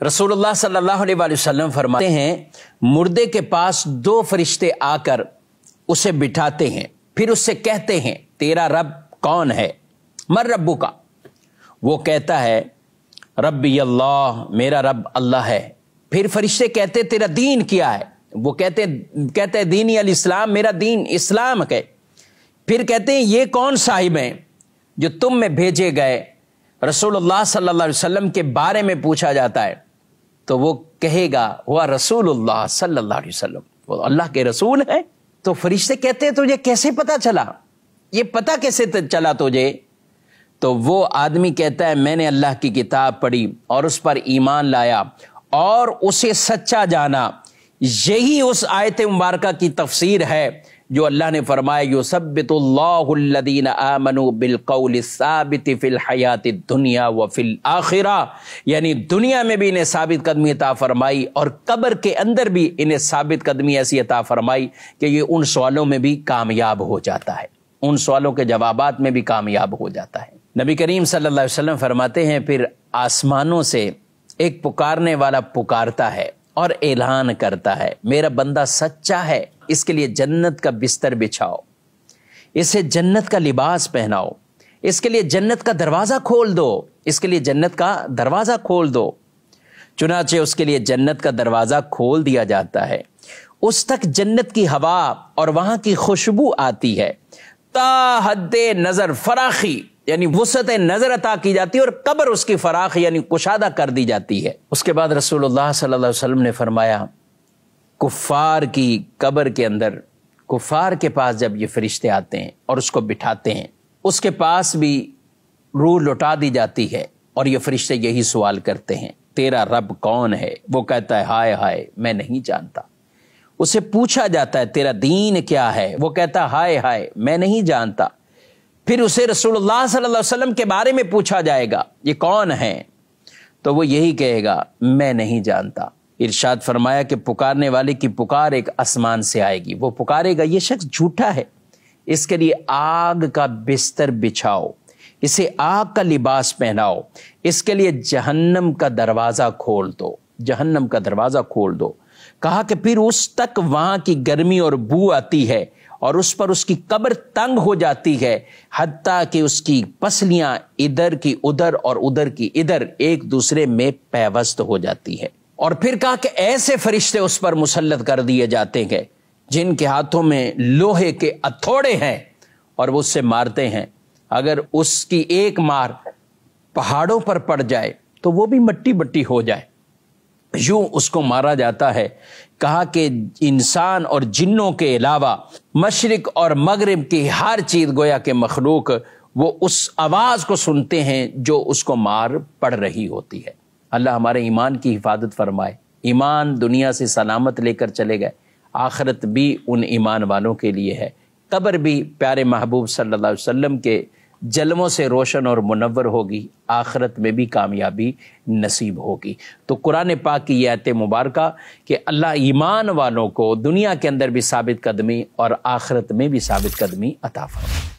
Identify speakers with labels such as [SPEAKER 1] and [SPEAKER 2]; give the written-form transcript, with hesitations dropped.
[SPEAKER 1] रसूलुल्लाह सल्लल्लाहु अलैहि वसल्लम फरमाते हैं, मुर्दे के पास दो फरिश्ते आकर उसे बिठाते हैं, फिर उससे कहते हैं तेरा रब कौन है, मर रब्बु का। वो कहता है रब्बी अल्लाह, मेरा रब अल्लाह है। फिर फरिश्ते कहते तेरा दीन क्या है, वो कहते हैं दीनी अल इस्लाम, मेरा दीन इस्लाम है। फिर कहते हैं ये कौन साहिब हैं जो तुम में भेजे गए। रसूलुल्लाह सल्लल्लाहु अलैहि वसल्लम के बारे में पूछा जाता है तो वो कहेगा हुआ रसूलुल्लाह सल्लल्लाहु अलैहि वसल्लम, वो अल्लाह के रसूल है। तो फरिश्ते कहते हैं तुझे कैसे पता चला, ये पता कैसे चला तुझे। तो वो आदमी कहता है मैंने अल्लाह की किताब पढ़ी और उस पर ईमान लाया और उसे सच्चा जाना। यही उस आयत मुबारका की तफसीर है जो अल्लाह ने फरमाया युसब्बितुल्लाहुल्लज़ीना आमनू बिलक़ौलि साबिति फिल हयातिद दुनिया व फिल आखिरा, यानी दुनिया में भी इन्हें साबित कदमी अता फरमाई और कब्र के अंदर भी इन्हें साबित कदमी ऐसी अता फरमाई कि ये उन सवालों में भी कामयाब हो जाता है, उन सवालों के जवाबात में भी कामयाब हो जाता है। नबी करीम सल्लल्लाहु अलैहि वसल्लम फरमाते हैं फिर आसमानों से एक पुकारने वाला पुकारता है और ऐलान करता है मेरा बंदा सच्चा है, इसके लिए जन्नत का बिस्तर बिछाओ, इसे जन्नत का लिबास पहनाओ, इसके लिए जन्नत का दरवाज़ा खोल दो, इसके लिए जन्नत का दरवाज़ा खोल दो। चुनाचे उसके लिए जन्नत का दरवाज़ा खोल दिया जाता है, उस तक जन्नत की हवा और वहाँ की खुशबू आती है। ता हद्दे नज़र फराखी यानी वुसअत नज़र अता की जाती है और कब्र उसकी फराख यानी कुशादा कर दी जाती है। उसके बाद रसूलुल्लाह सल्लल्लाहु अलैहि वसल्लम ने फरमाया कुफ़ार की कब्र के अंदर, कुफ़ार के पास जब ये फरिश्ते आते हैं और उसको बिठाते हैं, उसके पास भी रूह लौटा दी जाती है और ये फरिश्ते यही सवाल करते हैं तेरा रब कौन है। वो कहता है हाय हाय मैं नहीं जानता। उसे पूछा जाता है तेरा दीन क्या है, वो कहता है हाय हाय मैं नहीं जानता। फिर उसे रसूलुल्लाह सल्लल्लाहु अलैहि वसल्लम के बारे में पूछा जाएगा ये कौन है, तो वो यही कहेगा मैं नहीं जानता। इरशाद फरमाया कि पुकारने वाले की पुकार एक आसमान से आएगी, वो पुकारेगा ये शख्स झूठा है, इसके लिए आग का बिस्तर बिछाओ, इसे आग का लिबास पहनाओ, इसके लिए जहन्नम का दरवाज़ा खोल दो, जहन्नम का दरवाज़ा खोल दो। कहा कि फिर उस तक वहाँ की गर्मी और बू आती है और उस पर उसकी कब्र तंग हो जाती है, हत्ता कि उसकी पसलियां इधर की उधर और उधर की इधर एक दूसरे में पैवस्त हो जाती है। और फिर कहा कि ऐसे फरिश्ते उस पर मुसल्लत कर दिए जाते हैं जिनके हाथों में लोहे के हथौड़े हैं और वो उससे मारते हैं। अगर उसकी एक मार पहाड़ों पर पड़ जाए तो वो भी मट्टी मट्टी हो जाए, यूं उसको मारा जाता है। कहा कि इंसान और जिन्नों के अलावा मशरिक और मगरिब की हर चीज गोया के मखलूक वो उस आवाज को सुनते हैं जो उसको मार पड़ रही होती है। अल्लाह हमारे ईमान की हिफाजत फरमाए। ईमान दुनिया से सलामत लेकर चले गए, आखिरत भी उन ईमान वालों के लिए है, कब्र भी प्यारे महबूब सल्लल्लाहु अलैहि वसल्लम के जलमों से रोशन और मुनव्वर होगी, आखिरत में भी कामयाबी नसीब होगी। तो कुरान पाक की ये आयत मुबारका कि अल्लाह ईमान वालों को दुनिया के अंदर भी साबित कदमी और आखिरत में भी साबित कदमी अता फरमाए।